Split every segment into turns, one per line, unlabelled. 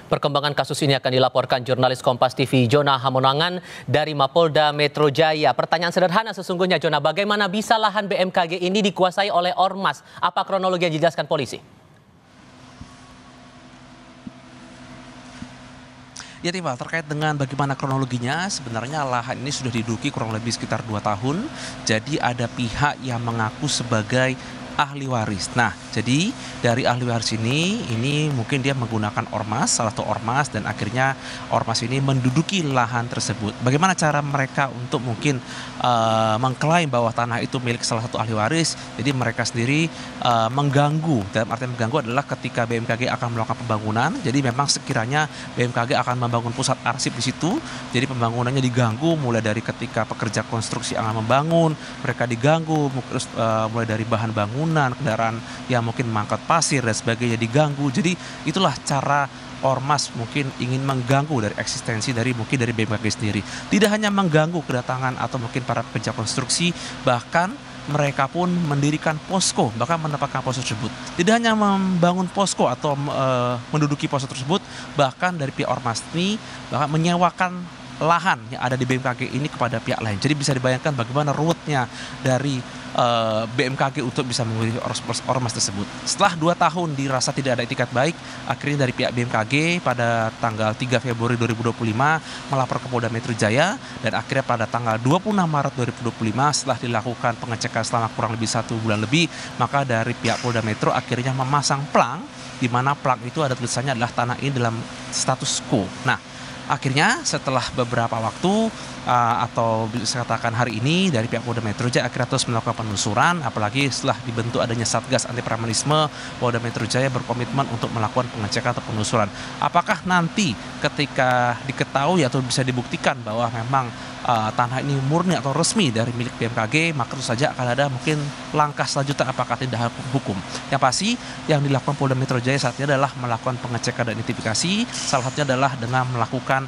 Perkembangan kasus ini akan dilaporkan jurnalis Kompas TV Jona Hamonangan dari Mapolda Metro Jaya. Pertanyaan sederhana sesungguhnya, Jona, bagaimana bisa lahan BMKG ini dikuasai oleh ormas? Apa kronologi yang dijelaskan polisi?
Ya, Tiffal, terkait dengan bagaimana kronologinya, sebenarnya lahan ini sudah diduduki kurang lebih sekitar 2 tahun. Jadi ada pihak yang mengaku sebagai ahli waris. Nah, jadi dari ahli waris ini mungkin dia menggunakan ormas, salah satu ormas, dan akhirnya ormas ini menduduki lahan tersebut. Bagaimana cara mereka untuk mungkin mengklaim bahwa tanah itu milik salah satu ahli waris? Jadi mereka sendiri mengganggu. Dalam arti mengganggu adalah ketika BMKG akan melakukan pembangunan. Jadi memang sekiranya BMKG akan membangun pusat arsip di situ, jadi pembangunannya diganggu mulai dari ketika pekerja konstruksi akan membangun, mereka diganggu, terus mulai dari bahan bangunan, kendaraan yang mungkin mengangkut pasir dan sebagainya diganggu. Jadi itulah cara ormas mungkin ingin mengganggu dari eksistensi dari BMKG sendiri. Tidak hanya mengganggu kedatangan atau mungkin para pekerja konstruksi, bahkan mereka pun mendirikan posko, bahkan menempatkan posko tersebut. Tidak hanya membangun posko atau menduduki posko tersebut, bahkan dari pihak ormas ini bahkan menyewakan lahan yang ada di BMKG ini kepada pihak lain. Jadi bisa dibayangkan bagaimana ruwetnya dari BMKG untuk bisa mengurus ormas tersebut. Setelah 2 tahun dirasa tidak ada itikat baik, akhirnya dari pihak BMKG pada tanggal 3 Februari 2025 melapor ke Polda Metro Jaya, dan akhirnya pada tanggal 26 Maret 2025 setelah dilakukan pengecekan selama kurang lebih 1 bulan lebih, maka dari pihak Polda Metro akhirnya memasang plang, di mana plang itu ada tulisannya adalah tanah ini dalam status quo. Nah, akhirnya setelah beberapa waktu atau bisa katakan hari ini dari pihak Polda Metro Jaya akhirnya terus melakukan penelusuran, apalagi setelah dibentuk adanya Satgas Anti Premanisme, Polda Metro Jaya berkomitmen untuk melakukan pengecekan atau penelusuran. Apakah nanti ketika diketahui atau bisa dibuktikan bahwa memang tanah ini murni atau resmi dari milik BMKG, maka tentu saja akan ada mungkin langkah selanjutnya apakah tindakan hukum. Yang pasti yang dilakukan Polda Metro Jaya saat ini adalah melakukan pengecekan dan identifikasi. Salah satunya adalah dengan melakukan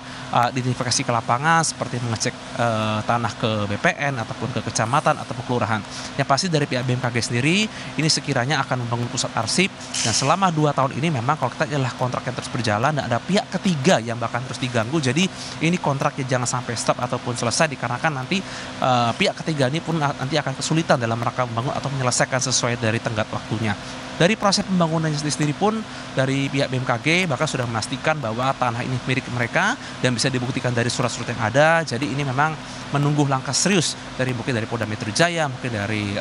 identifikasi ke lapangan seperti mengecek tanah ke BPN ataupun ke kecamatan ataupun kelurahan. Yang pasti dari pihak BMKG sendiri ini sekiranya akan membangun pusat arsip, dan selama 2 tahun ini memang kalau kita adalah kontrak yang terus berjalan dan ada pihak ketiga yang bahkan terus diganggu. Jadi ini kontraknya jangan sampai stop ataupun selesai, dikarenakan nanti pihak ketiga ini pun nanti akan kesulitan dalam rangka membangun atau menyelesaikan sesuai dari tenggat waktunya. Dari proses pembangunannya sendiri pun dari pihak BMKG bahkan sudah memastikan bahwa tanah ini milik mereka dan bisa dibuktikan dari surat-surat yang ada. Jadi ini memang menunggu langkah serius dari mungkin dari Polda Metro Jaya, mungkin dari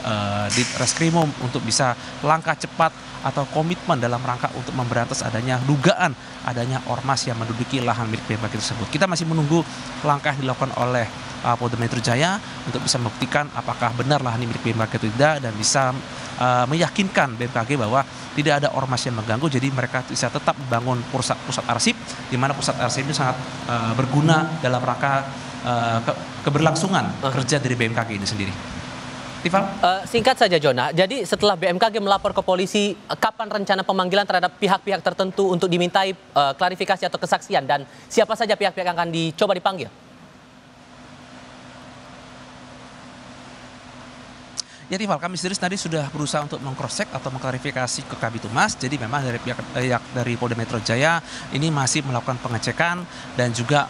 Ditreskrimum untuk bisa langkah cepat atau komitmen dalam rangka untuk memberantas adanya dugaan adanya ormas yang menduduki lahan milik BMKG tersebut. Kita masih menunggu langkah yang dilakukan oleh Polda Metro Jaya untuk bisa membuktikan apakah benar lahan ini milik BMKG atau tidak, dan bisa meyakinkan BMKG bahwa tidak ada ormas yang mengganggu, jadi mereka bisa tetap membangun pusat arsip, di mana pusat arsip ini sangat berguna dalam rangka keberlangsungan kerja dari BMKG ini sendiri. Tiffal?
Singkat saja, Jona. Jadi setelah BMKG melapor ke polisi, kapan rencana pemanggilan terhadap pihak-pihak tertentu untuk dimintai klarifikasi atau kesaksian, dan siapa saja pihak-pihak yang akan dicoba dipanggil?
Ya, Tiffal, kami sendiri tadi sudah berusaha untuk meng-cross-check atau mengklarifikasi ke Kabid Humas. Jadi memang dari pihak dari Polda Metro Jaya ini masih melakukan pengecekan, dan juga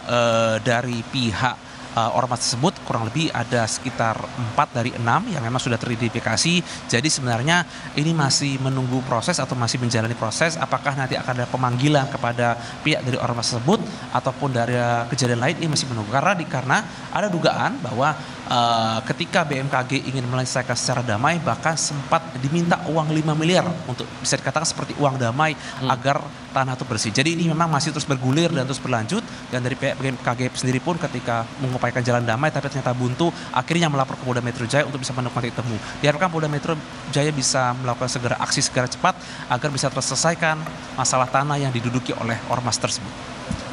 dari pihak ormas tersebut kurang lebih ada sekitar 4 dari 6 yang memang sudah teridentifikasi. Jadi sebenarnya ini masih menunggu proses atau masih menjalani proses apakah nanti akan ada pemanggilan kepada pihak dari ormas tersebut ataupun dari kejadian lain, ini masih menunggu. Karena ada dugaan bahwa ketika BMKG ingin menyelesaikan secara damai, bahkan sempat diminta uang 5 miliar untuk bisa dikatakan seperti uang damai agar tanah itu bersih. Jadi ini memang masih terus bergulir dan terus berlanjut, dan dari pihak BMKG sendiri pun ketika mengupayakan jalan damai tapi ternyata buntu, akhirnya melapor ke Polda Metro Jaya untuk bisa menemukan titik temu. Diharapkan Polda Metro Jaya bisa melakukan segera aksi segera cepat agar bisa terselesaikan masalah tanah yang diduduki oleh ormas tersebut.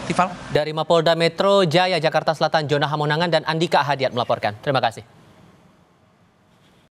Tiffal?
Dari Mapolda Metro Jaya, Jakarta Selatan, Jona Hamonangan dan Andika Hadiat melaporkan. Terima kasih.